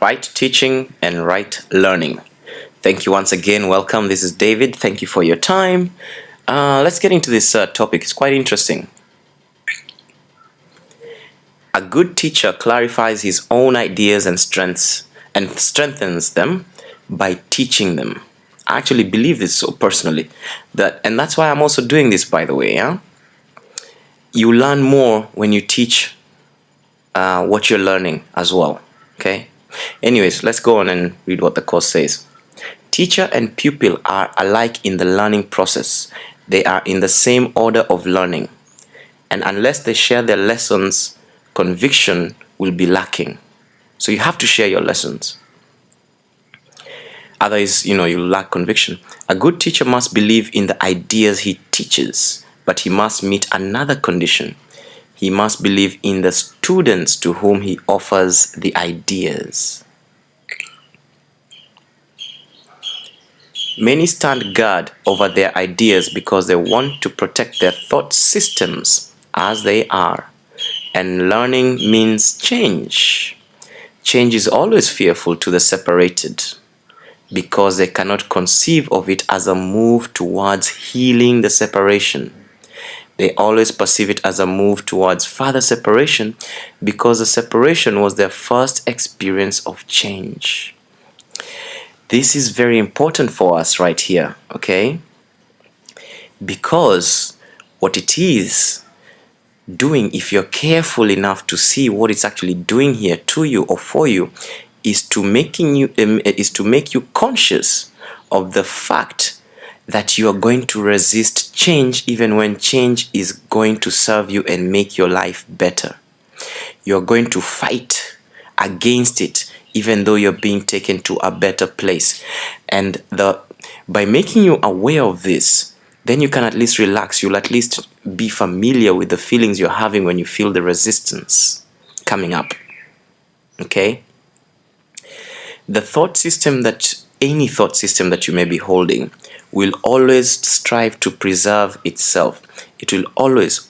right teaching and right learning. Thank you once again. Welcome. This is David. Thank you for your time. Let's get into this topic. It's quite interesting. A good teacher clarifies his own ideas and strengths and strengthens them by teaching them. I actually believe this so personally, and that's why I'm also doing this, by the way. Yeah? You learn more when you teach what you're learning as well. Okay. Anyways, let's go on and read what the course says. Teacher and pupil are alike in the learning process. They are in the same order of learning, and unless they share their lessons, conviction will be lacking. So you have to share your lessons. Otherwise, you lack conviction. A good teacher must believe in the ideas he teaches, but he must meet another condition. He must believe in the students to whom he offers the ideas. Many stand guard over their ideas because they want to protect their thought systems as they are. And learning means change. Change is always fearful to the separated because they cannot conceive of it as a move towards healing the separation. They always perceive it as a move towards further separation because the separation was their first experience of change. This is very important for us right here, okay? Because what it is doing, if you're careful enough to see what it's actually doing here to you or for you, is to make you conscious of the fact that you are going to resist change even when change is going to serve you and make your life better. You're going to fight against it even though you're being taken to a better place. And by making you aware of this, then you can at least relax. You'll at least be familiar with the feelings you're having when you feel the resistance coming up. Okay? Any thought system that you may be holding will always strive to preserve itself. It will always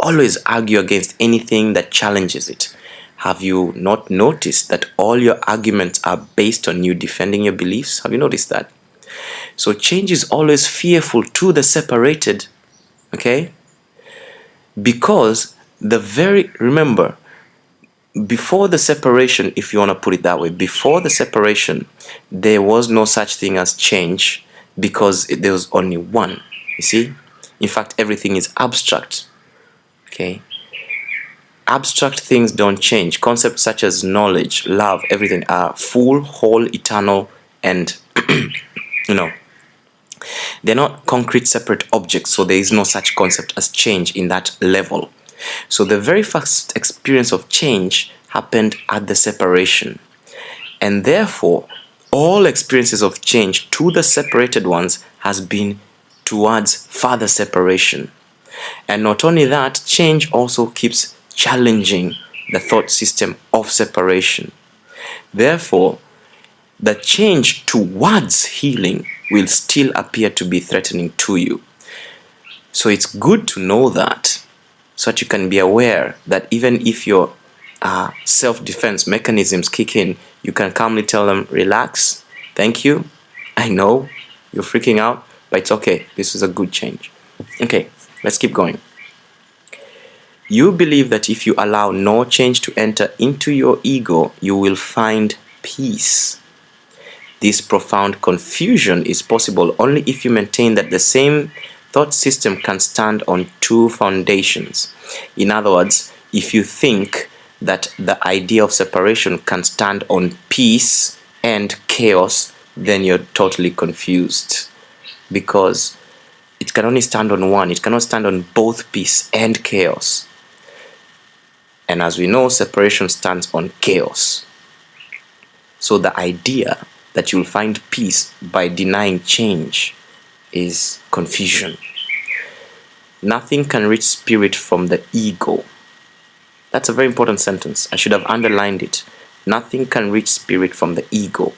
argue against anything that challenges it. Have you not noticed that all your arguments are based on you defending your beliefs? Have you noticed that? So change is always fearful to the separated, okay? Because remember, before the separation, if you want to put it that way, before the separation, there was no such thing as change because there was only one, you see? In fact, everything is abstract, okay? Abstract things don't change. Concepts such as knowledge, love, everything are full, whole, eternal, and they're not concrete separate objects, so there is no such concept as change in that level. So the very first experience of change happened at the separation, and therefore all experiences of change to the separated ones has been towards further separation. And not only that, change also keeps challenging the thought system of separation. Therefore, the change towards healing will still appear to be threatening to you. So it's good to know that, so that you can be aware that even if your self-defense mechanisms kick in, you can calmly tell them, relax, thank you, I know you're freaking out, but it's okay, this is a good change. Okay, let's keep going. You believe that if you allow no change to enter into your ego, you will find peace. This profound confusion is possible only if you maintain that the same thought system can stand on two foundations. In other words, if you think that the idea of separation can stand on peace and chaos, then you're totally confused, because it can only stand on one. It cannot stand on both peace and chaos. And as we know, separation stands on chaos. So the idea that you'll find peace by denying change is confusion. Nothing can reach spirit from the ego. That's a very important sentence. I should have underlined it. Nothing can reach spirit from the ego,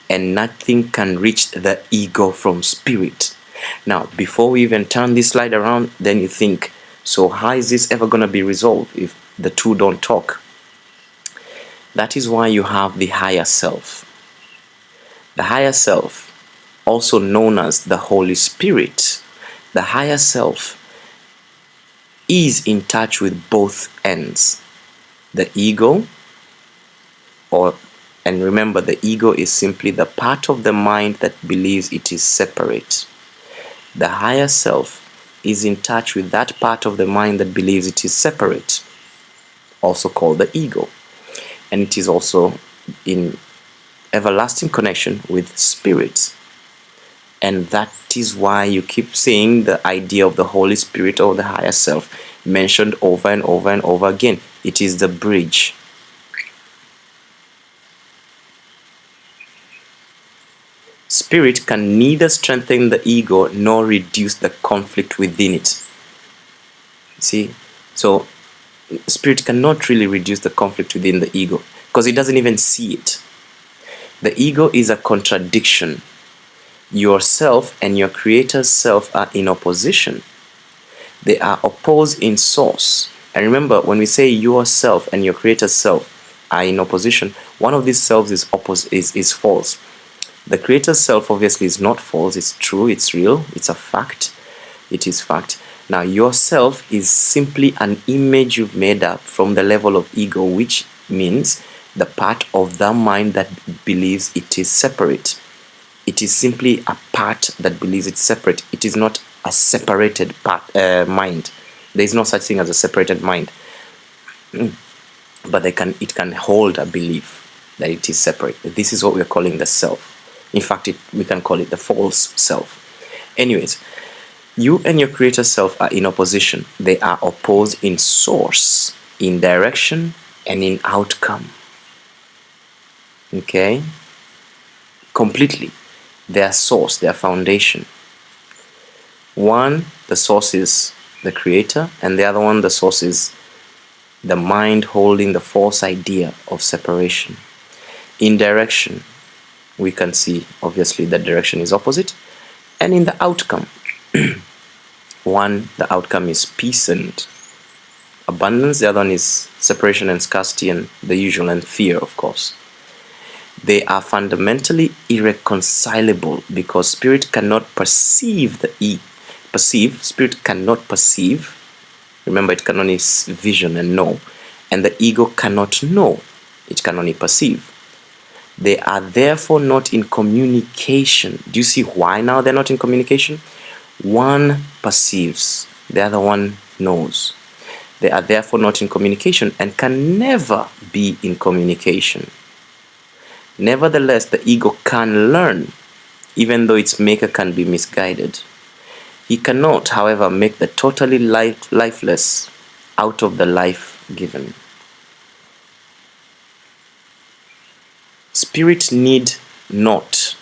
and nothing can reach the ego from spirit. Now, before we even turn this slide around, then you think, so how is this ever going to be resolved if the two don't talk? That is why you have the higher self. The higher self, also known as the Holy Spirit, the higher self is in touch with both ends. The ego, and remember, the ego is simply the part of the mind that believes it is separate. The higher self is in touch with that part of the mind that believes it is separate, also called the ego. And it is also in everlasting connection with spirit. And that is why you keep seeing the idea of the Holy Spirit or the higher self mentioned over and over and over again. It is the bridge. Spirit can neither strengthen the ego nor reduce the conflict within it. See? So, spirit cannot really reduce the conflict within the ego because it doesn't even see it. The ego is a contradiction. Yourself and your creator's self are in opposition. They are opposed in source. And remember, when we say yourself and your creator's self are in opposition, one of these selves is false. The creator's self obviously is not false, it's true, it's real, it's a fact. It is fact. Now, yourself is simply an image you've made up from the level of ego, which means the part of the mind that believes it is separate. It is simply a part that believes it's separate. It is not a separated mind. There is no such thing as a separated mind. But it can hold a belief that it is separate. This is what we're calling the self. In fact, we can call it the false self. Anyways, you and your creator self are in opposition. They are opposed in source, in direction, and in outcome. Okay? Completely. Their source, their foundation. One, the source is the creator, and the other one, the source is the mind holding the false idea of separation. In direction, we can see obviously the direction is opposite, and in the outcome, one, the outcome is peace and abundance, the other one is separation and scarcity and the usual, and fear, of course. They are fundamentally irreconcilable because spirit cannot perceive spirit cannot perceive. Remember, it can only vision and know, and the ego cannot know, it can only perceive. They are therefore not in communication. Do you see why now they're not in communication? One perceives, the other one knows. They are therefore not in communication and can never be in communication. Nevertheless, the ego can learn, even though its maker can be misguided. He cannot, however, make the totally lifeless out of the life given. Spirit need not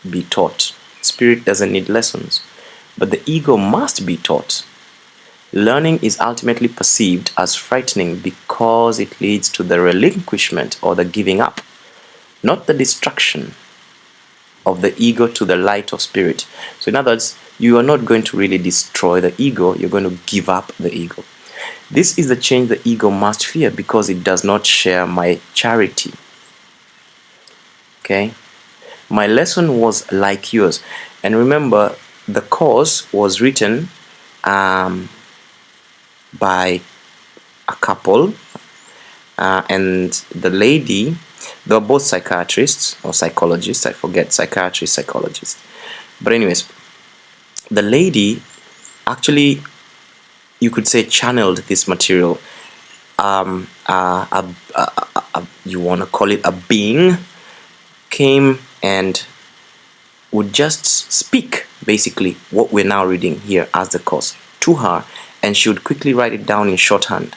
be taught. Spirit doesn't need lessons, but the ego must be taught. Learning is ultimately perceived as frightening because it leads to the relinquishment or the giving up, not the destruction of the ego to the light of spirit. So in other words, you are not going to really destroy the ego, you're going to give up the ego. This is the change the ego must fear because it does not share my charity. Okay? My lesson was like yours. And remember, the course was written by a couple, and the lady, they were both psychiatrists or psychologists, I forget, psychiatrist, psychologist. But anyways, the lady actually, you could say, channeled this material. You want to call it a being, came and would just speak basically what we're now reading here as the course to her, and she would quickly write it down in shorthand.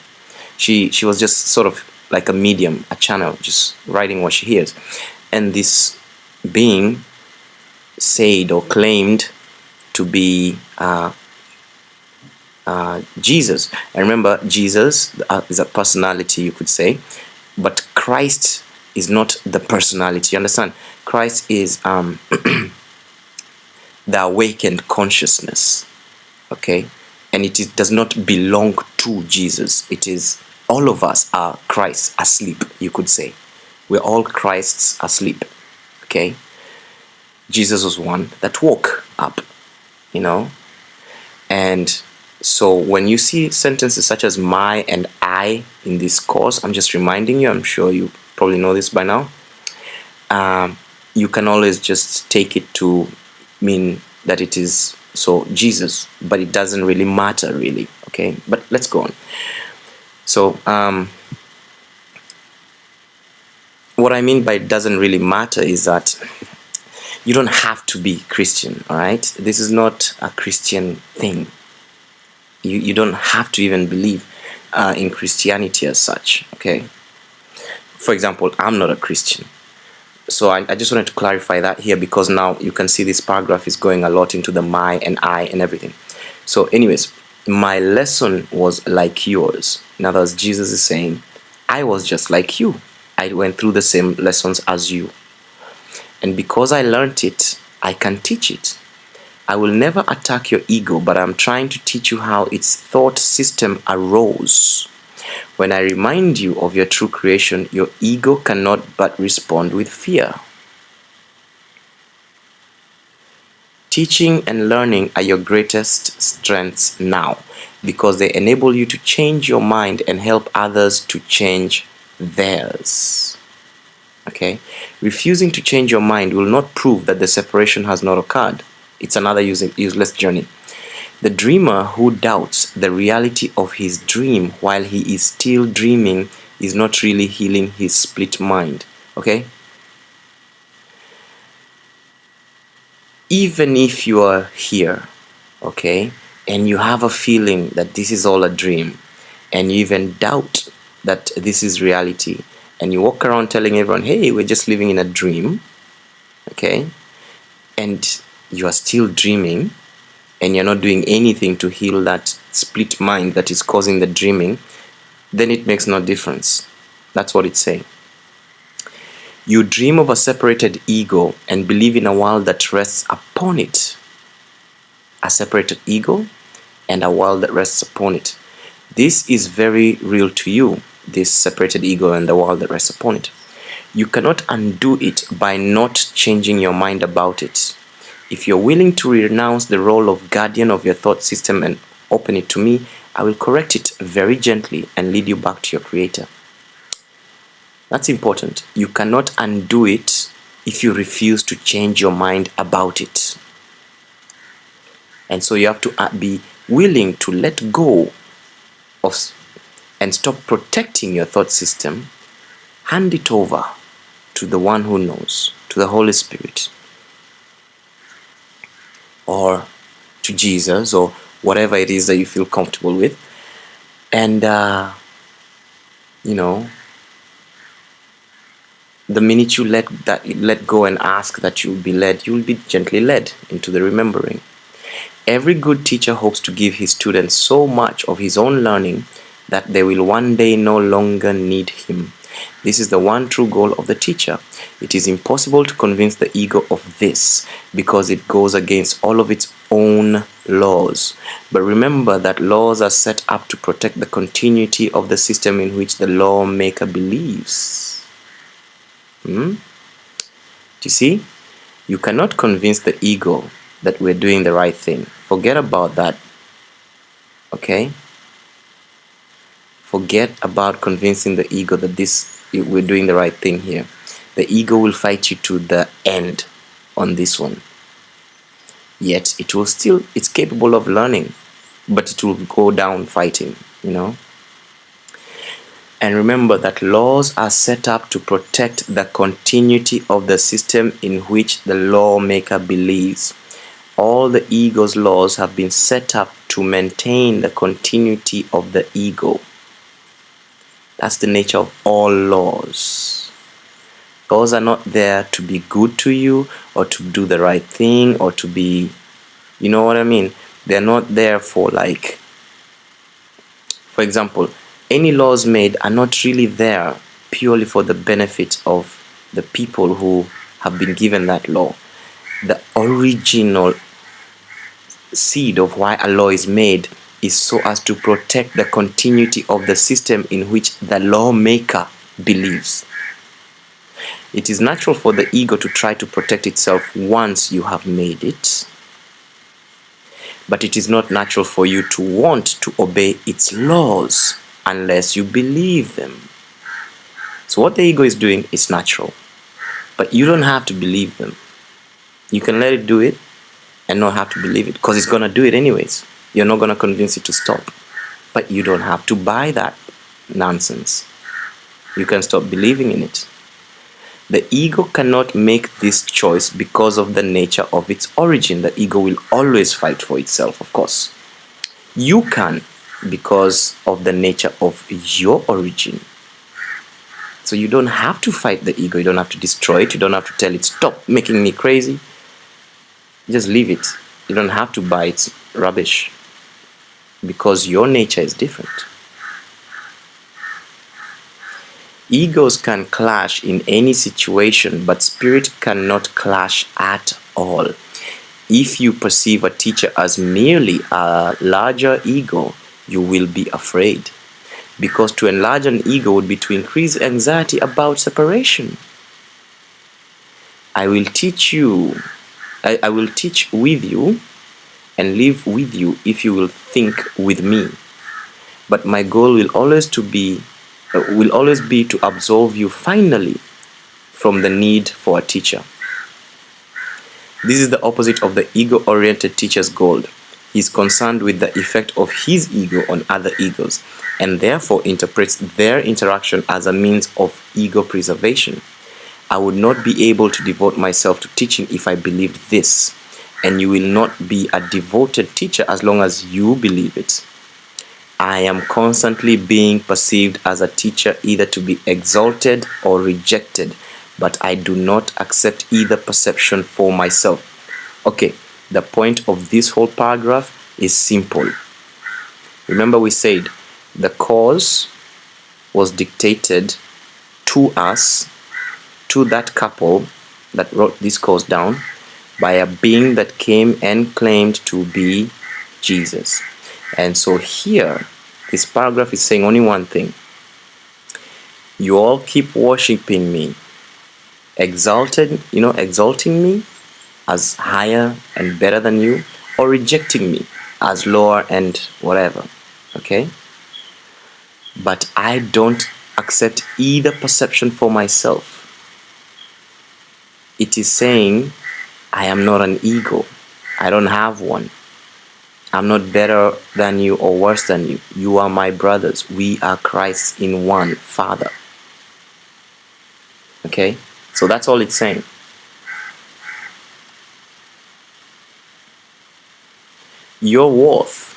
She was just sort of like a medium, a channel, just writing what she hears. And this being said or claimed to be Jesus. And remember, Jesus is a personality, you could say, but Christ is not the personality. You understand? Christ is the awakened consciousness. Okay? And it does not belong to Jesus. It is, all of us are Christ asleep, you could say. We're all Christ's asleep. Okay? Jesus was one that woke up, you know. And so when you see sentences such as my and I in this course, I'm just reminding you, I'm sure you probably know this by now, you can always just take it to mean that it is so Jesus, but it doesn't really matter really, okay? But let's go on. So what I mean by it doesn't really matter is that you don't have to be Christian, all right? This is not a Christian thing. You don't have to even believe in Christianity as such, okay? For example, I'm not a Christian. So I just wanted to clarify that here, because now you can see this paragraph is going a lot into the my and I and everything. So anyways, my lesson was like yours. In other words, Jesus is saying, I was just like you. I went through the same lessons as you. And because I learned it, I can teach it. I will never attack your ego, but I'm trying to teach you how its thought system arose. When I remind you of your true creation, your ego cannot but respond with fear. Teaching and learning are your greatest strengths now, because they enable you to change your mind and help others to change theirs. Okay? Refusing to change your mind will not prove that the separation has not occurred. It's another useless journey. The dreamer who doubts the reality of his dream while he is still dreaming is not really healing his split mind. Okay? Even if you are here, okay, and you have a feeling that this is all a dream, and you even doubt that this is reality, and you walk around telling everyone, hey, we're just living in a dream, okay, and you are still dreaming, and you're not doing anything to heal that split mind that is causing the dreaming, then it makes no difference. That's what it's saying. You dream of a separated ego and believe in a world that rests upon it. A separated ego and a world that rests upon it. This is very real to you, this separated ego and the world that rests upon it. You cannot undo it by not changing your mind about it. If you're willing to renounce the role of guardian of your thought system and open it to me, I will correct it very gently and lead you back to your creator. That's important. You cannot undo it if you refuse to change your mind about it. And so you have to be willing to let go of and stop protecting your thought system. Hand it over to the one who knows, to the Holy Spirit, or to Jesus, or whatever it is that you feel comfortable with. And, you know, the minute you let go and ask that you will be led, you will be gently led into the remembering. Every good teacher hopes to give his students so much of his own learning that they will one day no longer need him. This is the one true goal of the teacher. It is impossible to convince the ego of this because it goes against all of its own laws. But remember that laws are set up to protect the continuity of the system in which the lawmaker believes. Do you see? You cannot convince the ego that we're doing the right thing. Forget about that. Okay? Forget about convincing the ego that we're doing the right thing here. The ego will fight you to the end on this one. Yet it's capable of learning, but it will go down fighting, you know. And remember that laws are set up to protect the continuity of the system in which the lawmaker believes. All the ego's laws have been set up to maintain the continuity of the ego. That's the nature of all laws. Laws are not there to be good to you or to do the right thing or to be, you know what I mean? They're not there for, like, for example, any laws made are not really there purely for the benefit of the people who have been given that law. The original seed of why a law is made is so as to protect the continuity of the system in which the lawmaker believes. It is natural for the ego to try to protect itself once you have made it, but it is not natural for you to want to obey its laws unless you believe them. So what the ego is doing is natural, but you don't have to believe them. You can let it do it and not have to believe it, because it's going to do it anyways. You're not going to convince it to stop, but you don't have to buy that nonsense. You can stop believing in it. The ego cannot make this choice because of the nature of its origin. The ego will always fight for itself, of course. You can, because of the nature of your origin. So you don't have to fight the ego. You don't have to destroy it. You don't have to tell it, stop making me crazy. Just leave it. You don't have to buy its rubbish, because your nature is different. Egos can clash in any situation, but spirit cannot clash at all. If you perceive a teacher as merely a larger ego, you will be afraid, because to enlarge an ego would be to increase anxiety about separation. I will teach with you and live with you if you will think with me, but my goal will always be to absolve you finally from the need for a teacher. This is the opposite of the ego-oriented teacher's goal. He is concerned with the effect of his ego on other egos, and therefore interprets their interaction as a means of ego preservation. I would not be able to devote myself to teaching if I believed this, and you will not be a devoted teacher as long as you believe it. I am constantly being perceived as a teacher, either to be exalted or rejected, but I do not accept either perception for myself. Okay, the point of this whole paragraph is simple. Remember, we said the cause was dictated to us, to that couple that wrote this cause down, by a being that came and claimed to be Jesus. And so here, this paragraph is saying only one thing. You all keep worshiping me, exalting me as higher and better than you, or rejecting me as lower and whatever. Okay? But I don't accept either perception for myself. It is saying, I am not an ego. I don't have one. I'm not better than you or worse than you. You are my brothers. We are Christ in one Father. Okay? So that's all it's saying. Your worth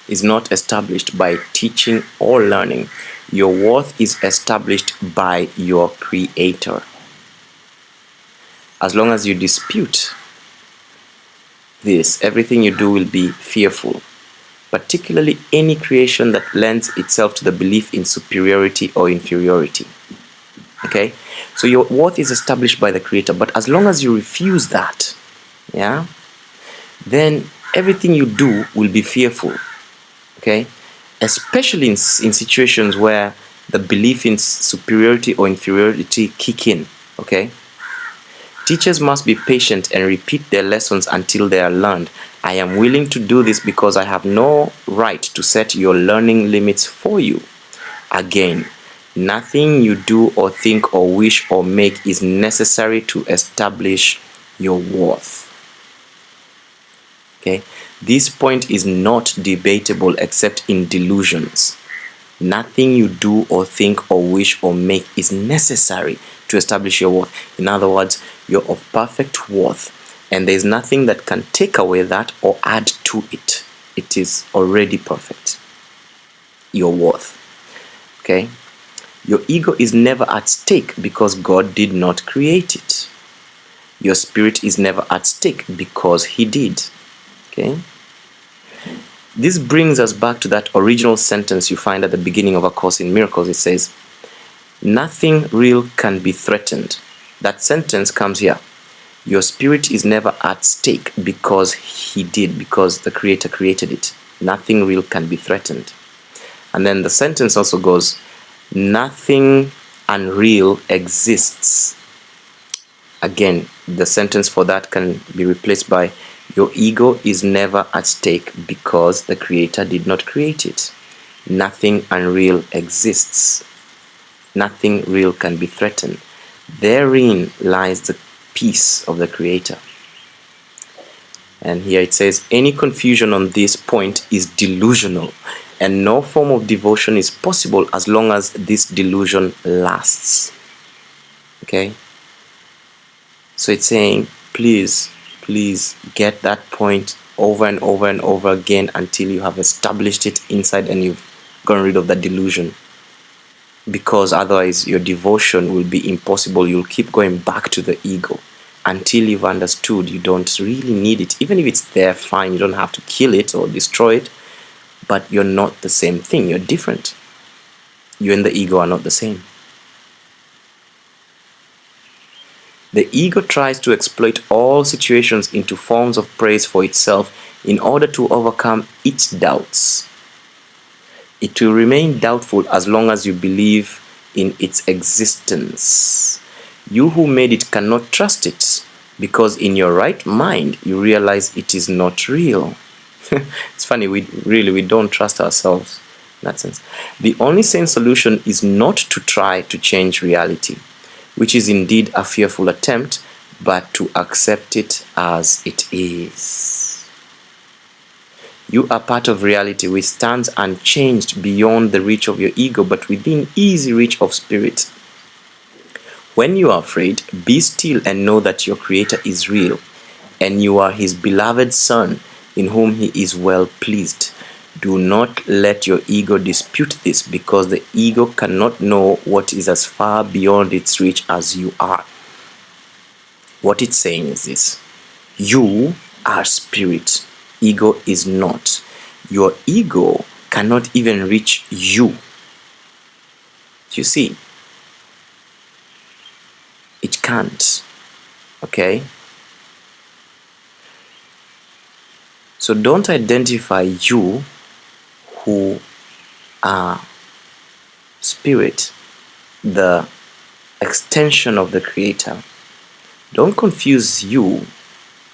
is not established by teaching or learning. Your worth is established by your Creator. As long as you dispute this, everything you do will be fearful, particularly any creation that lends itself to the belief in superiority or inferiority. Okay? So your worth is established by the Creator, but as long as you refuse that, then everything you do will be fearful. Okay? Especially in situations where the belief in superiority or inferiority kick in. Okay? Teachers must be patient and repeat their lessons until they are learned. I am willing to do this because I have no right to set your learning limits for you. Again, nothing you do or think or wish or make is necessary to establish your worth. Okay? This point is not debatable except in delusions. Nothing you do or think or wish or make is necessary to establish your worth. In other words, you're of perfect worth, and there's nothing that can take away that or add to it. It is already perfect. Your worth. Okay? Your ego is never at stake because God did not create it. Your spirit is never at stake because He did. Okay? This brings us back to that original sentence you find at the beginning of A Course in Miracles. It says, nothing real can be threatened. That sentence comes here. Your spirit is never at stake because He did, because the Creator created it. Nothing real can be threatened. And then the sentence also goes, nothing unreal exists. Again, the sentence for that can be replaced by, your ego is never at stake because the creator did not create it. Nothing unreal exists. Nothing real can be threatened. Therein lies the peace of the creator. And here it says, any confusion on this point is delusional, and no form of devotion is possible as long as this delusion lasts. Okay? So it's saying, please get that point over and over and over again until you have established it inside and you've gotten rid of that delusion. Because otherwise your devotion will be impossible. You'll keep going back to the ego until you've understood you don't really need it. Even if it's there, fine, you don't have to kill it or destroy it, but you're not the same thing. You're different. You and the ego are not the same. The ego tries to exploit all situations into forms of praise for itself in order to overcome its doubts. It will remain doubtful as long as you believe in its existence. You who made it cannot trust it, because in your right mind you realize it is not real. It's funny, we don't trust ourselves in that sense. The only sane solution is not to try to change reality, which is indeed a fearful attempt, but to accept it as it is. You are part of reality which stands unchanged beyond the reach of your ego, but within easy reach of spirit. When you are afraid, be still and know that your Creator is real, and you are His beloved Son, in whom He is well pleased. Do not let your ego dispute this, because the ego cannot know what is as far beyond its reach as you are. What it's saying is this: you are spirit. Ego is not. Your ego cannot even reach you. You see? It can't. Okay? So don't identify you who are spirit, the extension of the Creator. Don't confuse you,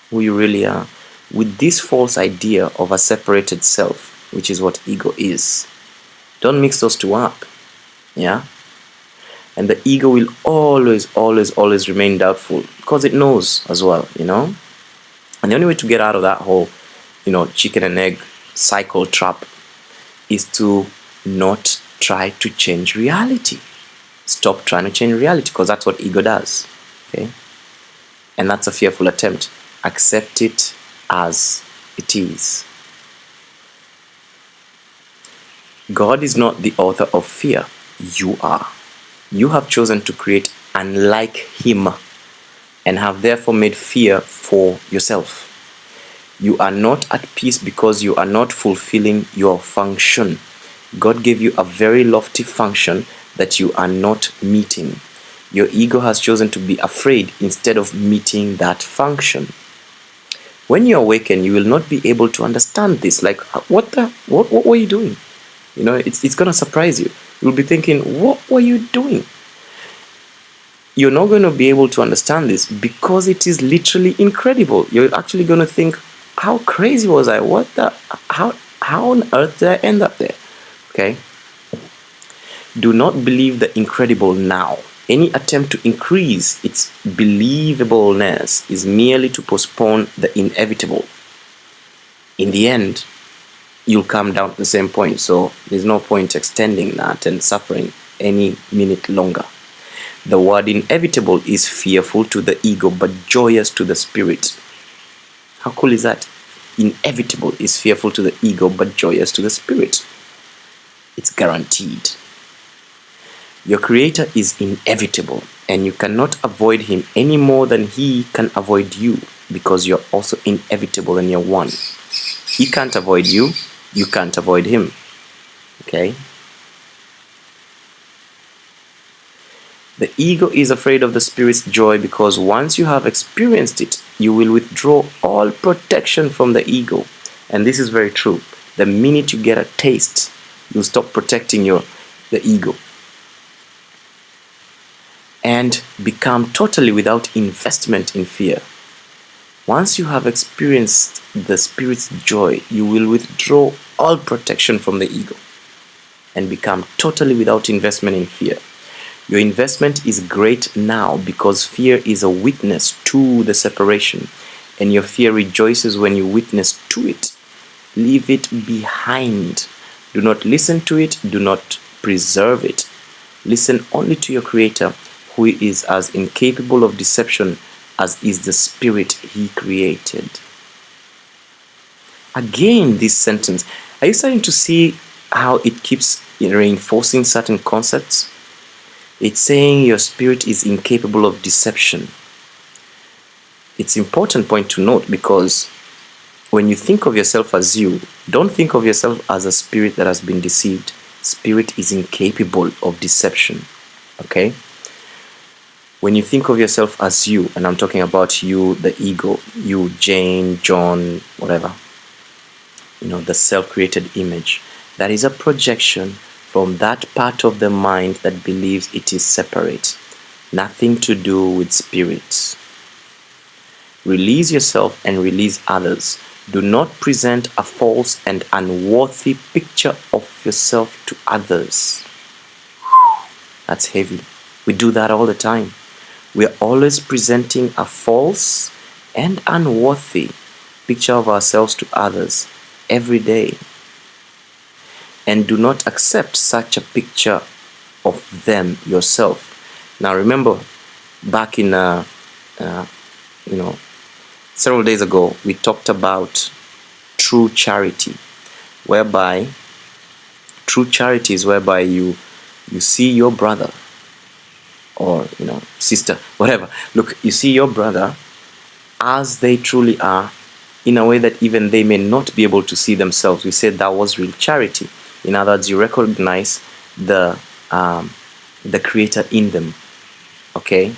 who you really are, with this false idea of a separated self, which is what ego is. Don't mix those two up. Yeah? And the ego will always remain doubtful, because it knows as well, you know? And the only way to get out of that whole, chicken and egg cycle trap is to not try to change reality. Stop trying to change reality, because that's what ego does. Okay? And that's a fearful attempt. Accept it as it is. God is not the author of fear. You are. You have chosen to create unlike Him, and have therefore made fear for yourself. You are not at peace because you are not fulfilling your function. God gave you a very lofty function that you are not meeting. Your ego has chosen to be afraid instead of meeting that function. When you awaken, you will not be able to understand this. Like, what were you doing? It's going to surprise you. You'll be thinking, what were you doing? You're not going to be able to understand this because it is literally incredible. You're actually going to think, how crazy was I? How on earth did I end up there? Okay? Do not believe the incredible now. Any attempt to increase its believableness is merely to postpone the inevitable. In the end, you'll come down to the same point, so there's no point extending that and suffering any minute longer. The word inevitable is fearful to the ego but joyous to the spirit. How cool is that? Inevitable is fearful to the ego but joyous to the spirit. It's guaranteed. Your Creator is inevitable, and you cannot avoid Him any more than He can avoid you, because you're also inevitable and you're one. He can't avoid you, you can't avoid Him. Okay? The ego is afraid of the Spirit's joy because once you have experienced it, you will withdraw all protection from the ego. And this is very true. The minute you get a taste, you'll stop protecting the ego. and become totally without investment in fear. Once you have experienced the Spirit's joy, you will withdraw all protection from the ego and become totally without investment in fear. Your investment is great now because fear is a witness to the separation, and your fear rejoices when you witness to it. Leave it behind. Do not listen to it. Do not preserve it. Listen only to your Creator, who is as incapable of deception as is the Spirit He created. Again, this sentence, are you starting to see how it keeps reinforcing certain concepts? It's saying your spirit is incapable of deception. It's an important point to note, because when you think of yourself as you, don't think of yourself as a spirit that has been deceived. Spirit is incapable of deception. Okay? When you think of yourself as you, and I'm talking about you, the ego, you, Jane, John, whatever, the self-created image, that is a projection from that part of the mind that believes it is separate. Nothing to do with spirits. Release yourself and release others. Do not present a false and unworthy picture of yourself to others. That's heavy. We do that all the time. We're always presenting a false and unworthy picture of ourselves to others every day. And do not accept such a picture of them yourself. Now remember, back in several days ago, we talked about true charity, whereby true charity is whereby you see your brother or sister, whatever. Look, you see your brother as they truly are, in a way that even they may not be able to see themselves. We said that was real charity. In other words, you recognize the Creator in them. Okay?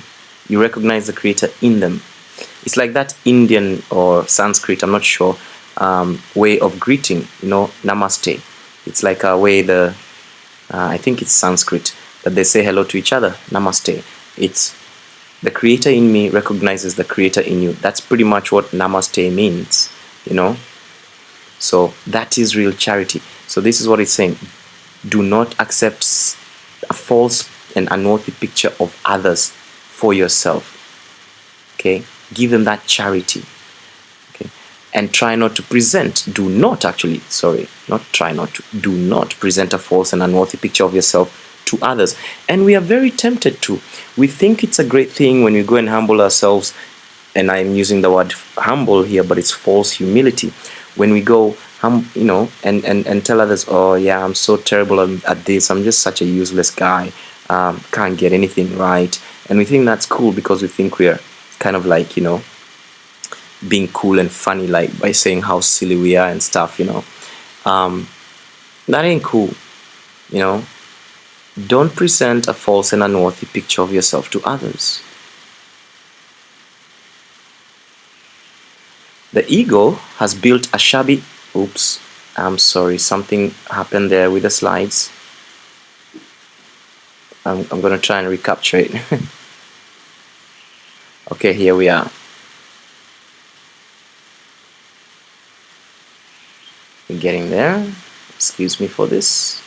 You recognize the Creator in them. It's like that Indian or Sanskrit, I'm not sure, way of greeting, namaste. It's like a way I think it's Sanskrit, that they say hello to each other, namaste. It's the Creator in me recognizes the Creator in you. That's pretty much what namaste means, So that is real charity. So this is what it's saying. Do not accept a false and unworthy picture of others for yourself. Okay? Give them that charity. Okay? And try not to present. Do not present a false and unworthy picture of yourself to others. And we are very tempted to. We think it's a great thing when we go and humble ourselves, and I'm using the word humble here, but it's false humility. When we go and tell others, oh yeah, I'm so terrible at this, I'm just such a useless guy, can't get anything right. And we think that's cool because we think we're kind of like, being cool and funny, like by saying how silly we are and stuff, that ain't cool. Don't present a false and unworthy picture of yourself to others. The ego has built a shabby... Oops, I'm sorry, something happened there with the slides. I'm going to try and recapture it. Okay, here we are. We're getting there. Excuse me for this.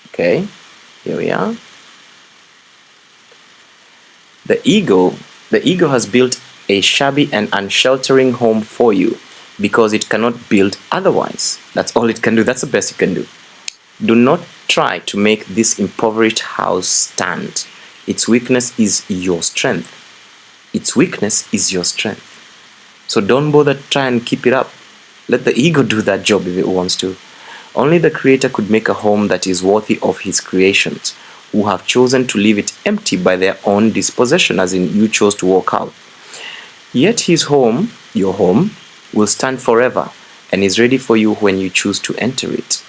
Okay, here we are. The ego has built a shabby and unsheltering home for you because it cannot build otherwise. That's all it can do. That's the best it can do. Do not try to make this impoverished house stand. Its weakness is your strength. Its weakness is your strength. So don't bother try and keep it up. Let the ego do that job if it wants to. Only the Creator could make a home that is worthy of His creations, who have chosen to leave it empty by their own dispossession, as in you chose to walk out. Yet His home, your home, will stand forever and is ready for you when you choose to enter it.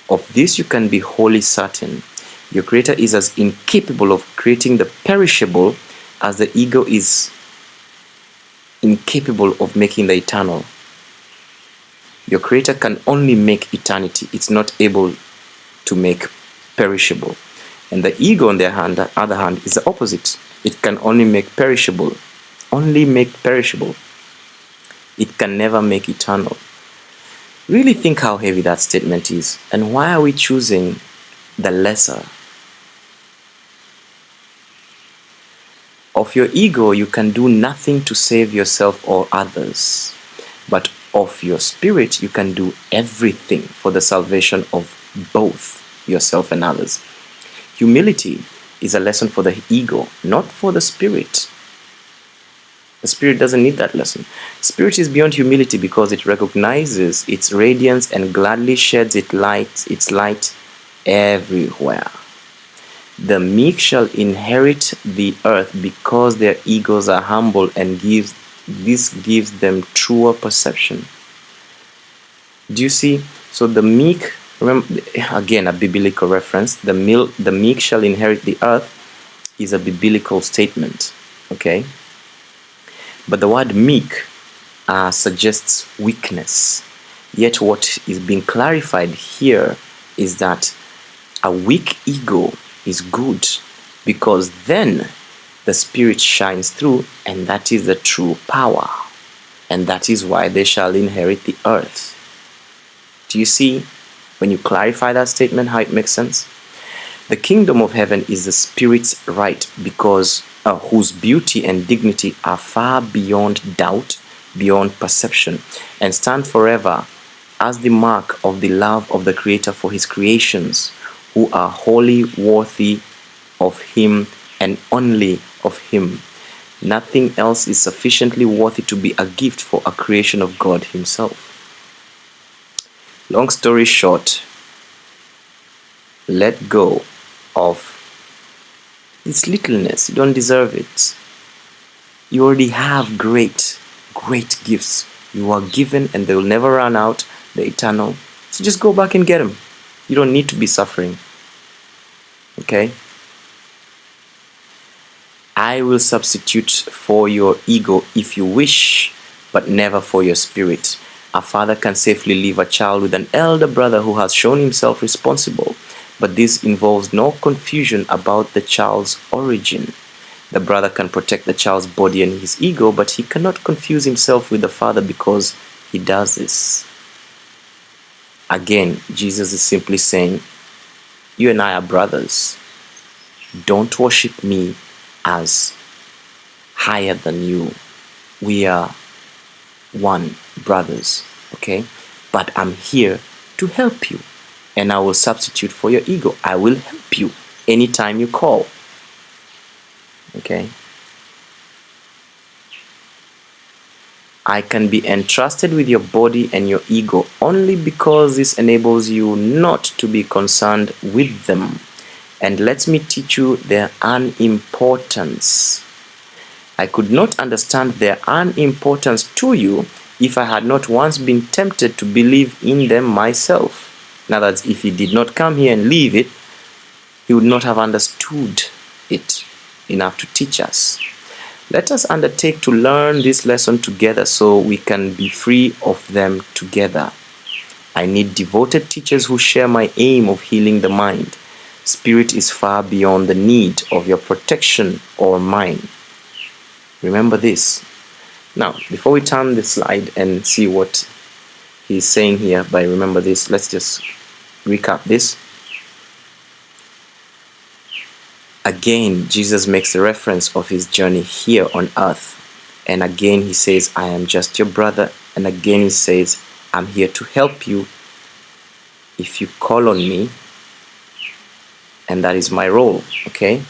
Of this you can be wholly certain. Your Creator is as incapable of creating the perishable as the ego is incapable of making the eternal. Your Creator can only make eternity. It's not able to make perishable. And the ego, on the other hand, is the opposite. It can only make perishable. Only make perishable. It can never make eternal. Really think how heavy that statement is. And why are we choosing the lesser? Of your ego, you can do nothing to save yourself or others. But of your spirit, you can do everything for the salvation of both yourself and others. Humility is a lesson for the ego, not for the spirit. The spirit doesn't need that lesson. Spirit is beyond humility because it recognizes its radiance and gladly sheds its light everywhere. The meek shall inherit the earth because their egos are humble, and this gives them truer perception. Do you see? So the meek, remember, again, a biblical reference, the meek shall inherit the earth is a biblical statement, okay? But the word meek suggests weakness. Yet what is being clarified here is that a weak ego is good, because then the spirit shines through, and that is the true power. And that is why they shall inherit the earth. Do you see, when you clarify that statement, how it makes sense? The kingdom of heaven is the spirit's right, because whose beauty and dignity are far beyond doubt, beyond perception, and stand forever as the mark of the love of the Creator for his creations, who are wholly worthy of him and only of him. Nothing else is sufficiently worthy to be a gift for a creation of God himself. Long story short, let go of this littleness. You don't deserve it. You already have great gifts. You are given, and they will never run out. They're eternal. So just go back and get them. You don't need to be suffering. Okay? I will substitute for your ego if you wish, but never for your spirit. A father can safely leave a child with an elder brother who has shown himself responsible, but this involves no confusion about the child's origin. The brother can protect the child's body and his ego, but he cannot confuse himself with the father because he does this. Again, Jesus is simply saying, you and I are brothers. Don't worship me as higher than you. We are one, brothers, okay? But I'm here to help you, and I will substitute for your ego. I will help you anytime you call, okay? I can be entrusted with your body and your ego only because this enables you not to be concerned with them and lets me teach you their unimportance. I could not understand their unimportance to you if I had not once been tempted to believe in them myself. In other words, if he did not come here and leave it, he would not have understood it enough to teach us. Let us undertake to learn this lesson together so we can be free of them together. I need devoted teachers who share my aim of healing the mind. Spirit is far beyond the need of your protection or mine. Remember this. Now, before we turn the slide and see what he's saying here by remember this, let's just recap this. Again, Jesus makes a reference of his journey here on earth. And again, he says, I am just your brother. And again, he says, I'm here to help you if you call on me. And that is my role, okay?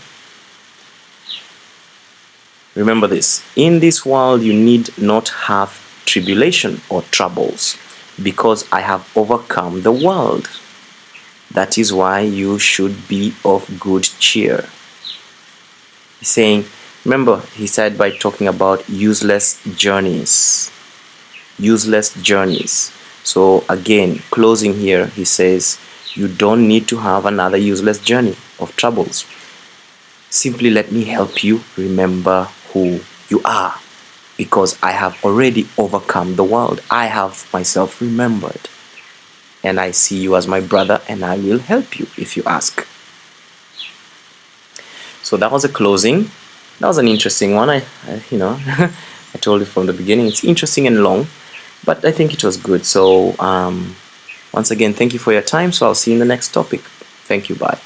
Remember this. In this world, you need not have tribulation or troubles, because I have overcome the world. That is why you should be of good cheer. He's saying, remember, he said by talking about useless journeys. Useless journeys. So again, closing here, he says, you don't need to have another useless journey of troubles. Simply let me help you remember who you are, because I have already overcome the world. I have myself remembered. And I see you as my brother, and I will help you if you ask. So that was a closing. That was an interesting one. I told you from the beginning, it's interesting and long, but I think it was good. So once again, thank you for your time. So I'll see you in the next topic. Thank you. Bye.